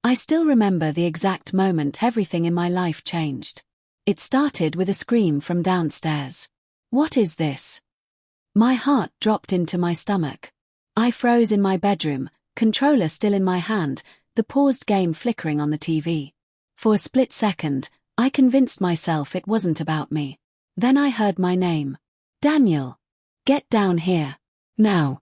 I still remember the exact moment everything in my life changed. It started with a scream from downstairs. "What is this?" My heart dropped into my stomach. I froze in my bedroom, controller still in my hand, the paused game flickering on the TV. For a split second, I convinced myself it wasn't about me. Then I heard my name. "Daniel. Get down here. Now."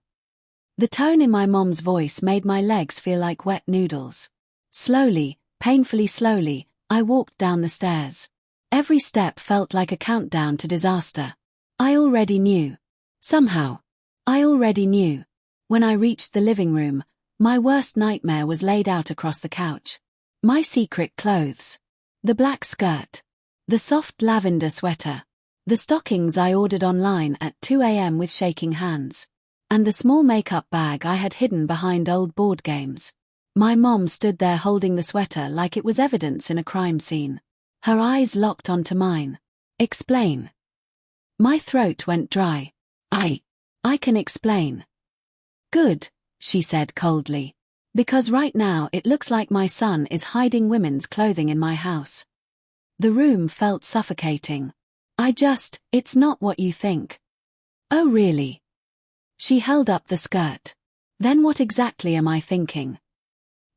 The tone in my mom's voice made my legs feel like wet noodles. Slowly, painfully slowly, I walked down the stairs. Every step felt like a countdown to disaster. I already knew. Somehow. I already knew. When I reached the living room, my worst nightmare was laid out across the couch. My secret clothes. The black skirt. The soft lavender sweater. The stockings I ordered online at 2 a.m. with shaking hands. And the small makeup bag I had hidden behind old board games. My mom stood there holding the sweater like it was evidence in a crime scene. Her eyes locked onto mine. "Explain." My throat went dry. I can explain." "Good," she said coldly. "Because right now it looks like my son is hiding women's clothing in my house." The room felt suffocating. It's not what you think." "Oh really?" She held up the skirt. "Then what exactly am I thinking?"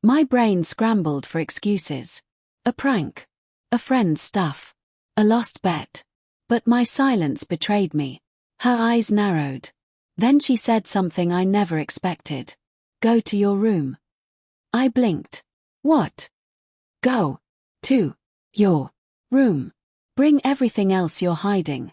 My brain scrambled for excuses. A prank. A friend's stuff. A lost bet. But my silence betrayed me. Her eyes narrowed. Then she said something I never expected. "Go to your room." I blinked. "What?" "Go. To. Your. Room. Bring everything else you're hiding."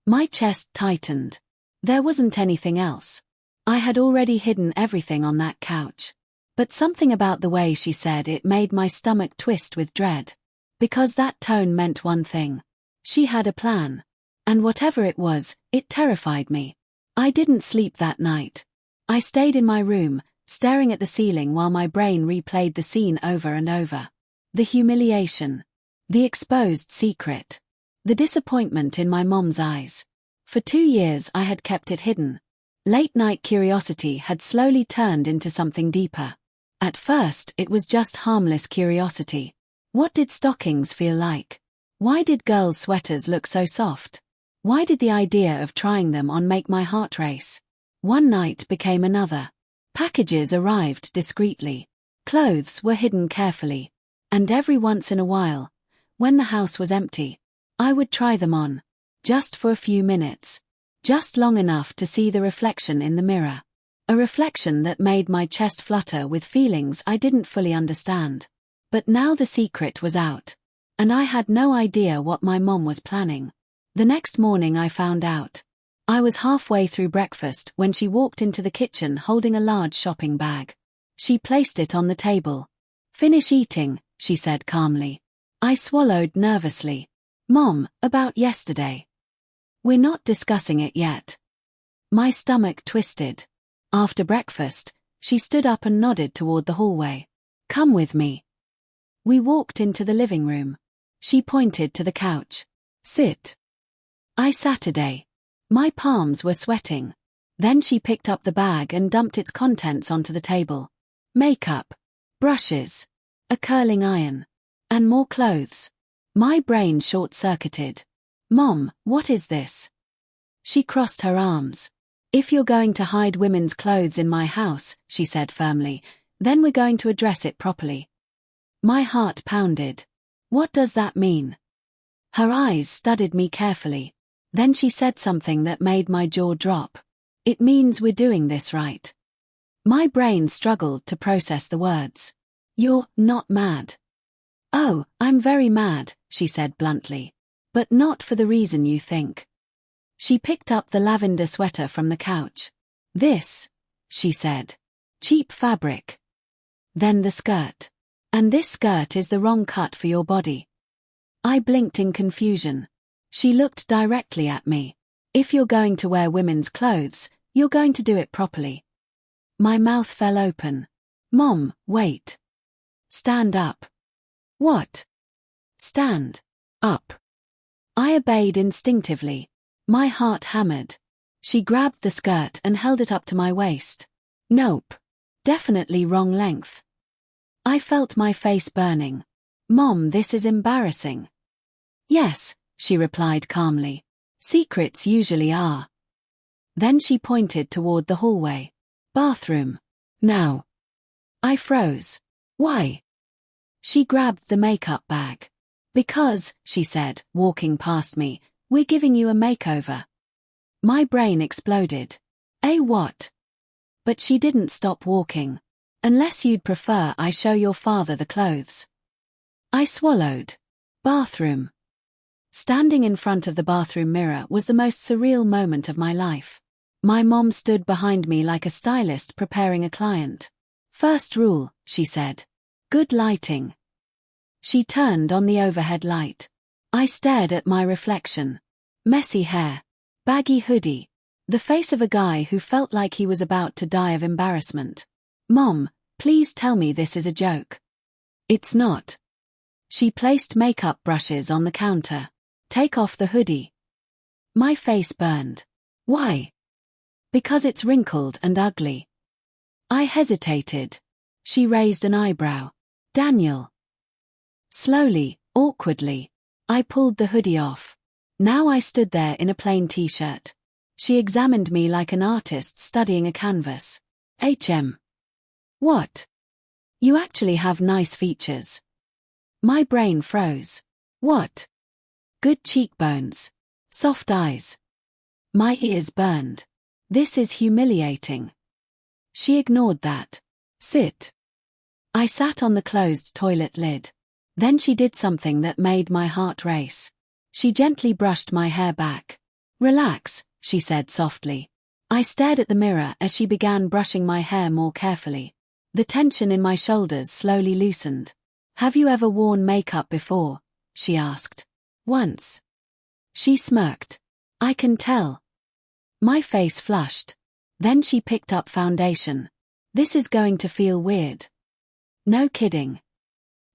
My chest tightened. There wasn't anything else. I had already hidden everything on that couch. But something about the way she said it made my stomach twist with dread. Because that tone meant one thing. She had a plan. And whatever it was, it terrified me. I didn't sleep that night. I stayed in my room, staring at the ceiling while my brain replayed the scene over and over. The humiliation. The exposed secret. The disappointment in my mom's eyes. For 2 years I had kept it hidden. Late-night curiosity had slowly turned into something deeper. At first, it was just harmless curiosity. What did stockings feel like? Why did girls' sweaters look so soft? Why did the idea of trying them on make my heart race? One night became another. Packages arrived discreetly. Clothes were hidden carefully. And every once in a while, when the house was empty, I would try them on. Just for a few minutes. Just long enough to see the reflection in the mirror. A reflection that made my chest flutter with feelings I didn't fully understand. But now the secret was out. And I had no idea what my mom was planning. The next morning I found out. I was halfway through breakfast when she walked into the kitchen holding a large shopping bag. She placed it on the table. "Finish eating," she said calmly. I swallowed nervously. "Mom, about yesterday." "We're not discussing it yet." My stomach twisted. After breakfast, she stood up and nodded toward the hallway. "Come with me." We walked into the living room. She pointed to the couch. "Sit." I sat. My palms were sweating. Then she picked up the bag and dumped its contents onto the table. Makeup. Brushes. A curling iron. And more clothes. My brain short-circuited. "Mom, what is this?" She crossed her arms. "If you're going to hide women's clothes in my house," she said firmly, "then we're going to address it properly." My heart pounded. What does that mean? Her eyes studied me carefully. Then she said something that made my jaw drop. "It means we're doing this right." My brain struggled to process the words. "You're not mad." "Oh, I'm very mad," she said bluntly. "But not for the reason you think." She picked up the lavender sweater from the couch. "This," she said. "Cheap fabric." Then the skirt. "And this skirt is the wrong cut for your body." I blinked in confusion. She looked directly at me. "If you're going to wear women's clothes, you're going to do it properly." My mouth fell open. "Mom, wait." "Stand up." "What?" "Stand. Up." I obeyed instinctively. My heart hammered. She grabbed the skirt and held it up to my waist. Nope. Definitely wrong length. I felt my face burning. Mom, this is embarrassing. Yes, she replied calmly. Secrets usually are. Then she pointed toward the hallway. Bathroom. Now. I froze. Why? She grabbed the makeup bag. Because, she said, walking past me, we're giving you a makeover. My brain exploded. A what? But she didn't stop walking. Unless you'd prefer I show your father the clothes. I swallowed. Bathroom. Standing in front of the bathroom mirror was the most surreal moment of my life. My mom stood behind me like a stylist preparing a client. First rule, she said. Good lighting. She turned on the overhead light. I stared at my reflection. Messy hair. Baggy hoodie. The face of a guy who felt like he was about to die of embarrassment. Mom, please tell me this is a joke. It's not. She placed makeup brushes on the counter. Take off the hoodie. My face burned. Why? Because it's wrinkled and ugly. I hesitated. She raised an eyebrow. Daniel. Slowly, awkwardly, I pulled the hoodie off. Now I stood there in a plain t-shirt. She examined me like an artist studying a canvas. What? You actually have nice features. My brain froze. What? Good cheekbones. Soft eyes. My ears burned. This is humiliating. She ignored that. Sit. I sat on the closed toilet lid. Then she did something that made my heart race. She gently brushed my hair back. Relax, she said softly. I stared at the mirror as she began brushing my hair more carefully. The tension in my shoulders slowly loosened. Have you ever worn makeup before? She asked. Once. She smirked. I can tell. My face flushed. Then she picked up foundation. This is going to feel weird. No kidding.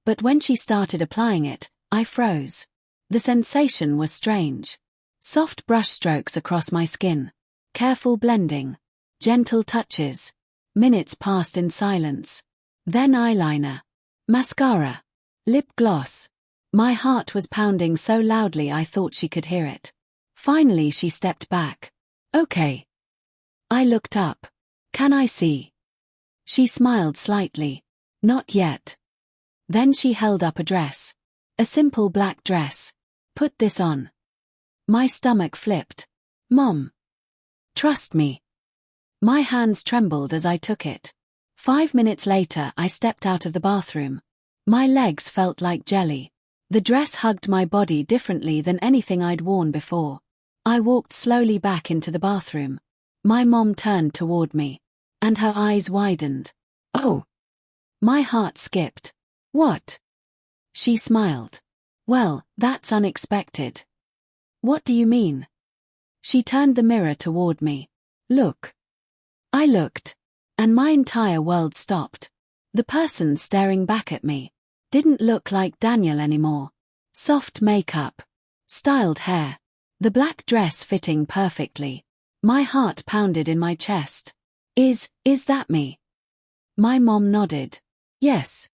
But when she started applying it, I froze. The sensation was strange. Soft brushstrokes across my skin. Careful blending. Gentle touches. Minutes passed in silence. Then eyeliner. Mascara. Lip gloss. My heart was pounding so loudly I thought she could hear it. Finally she stepped back. Okay. I looked up. Can I see? She smiled slightly. Not yet. Then she held up a dress. A simple black dress. Put this on. My stomach flipped. Mom. Trust me. My hands trembled as I took it. 5 minutes later I stepped out of the bathroom. My legs felt like jelly. The dress hugged my body differently than anything I'd worn before. I walked slowly back into the bathroom. My mom turned toward me. And her eyes widened. Oh. My heart skipped. What? She smiled. Well, that's unexpected. What do you mean? She turned the mirror toward me. Look. I looked. And my entire world stopped. The person staring back at me didn't look like Daniel anymore. Soft makeup. Styled hair. The black dress fitting perfectly. My heart pounded in my chest. Is that me? My mom nodded. Yes.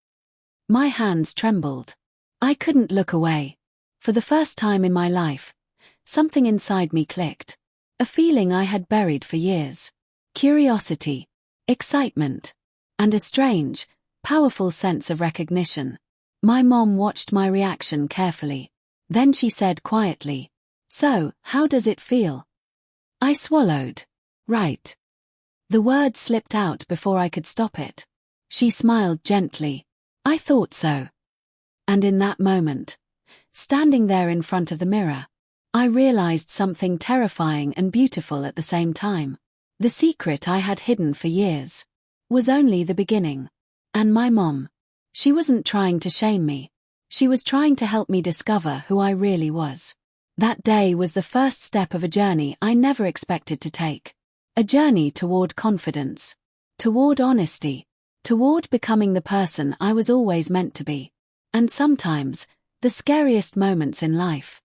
My hands trembled. I couldn't look away. For the first time in my life, something inside me clicked. A feeling I had buried for years. Curiosity, excitement, and a strange, powerful sense of recognition. My mom watched my reaction carefully. Then she said quietly, "So, how does it feel?" I swallowed. Right. The word slipped out before I could stop it. She smiled gently. I thought so. And in that moment, standing there in front of the mirror, I realized something terrifying and beautiful at the same time. The secret I had hidden for years was only the beginning. And my mom, she wasn't trying to shame me. She was trying to help me discover who I really was. That day was the first step of a journey I never expected to take. A journey toward confidence, toward honesty, toward becoming the person I was always meant to be. And sometimes, the scariest moments in life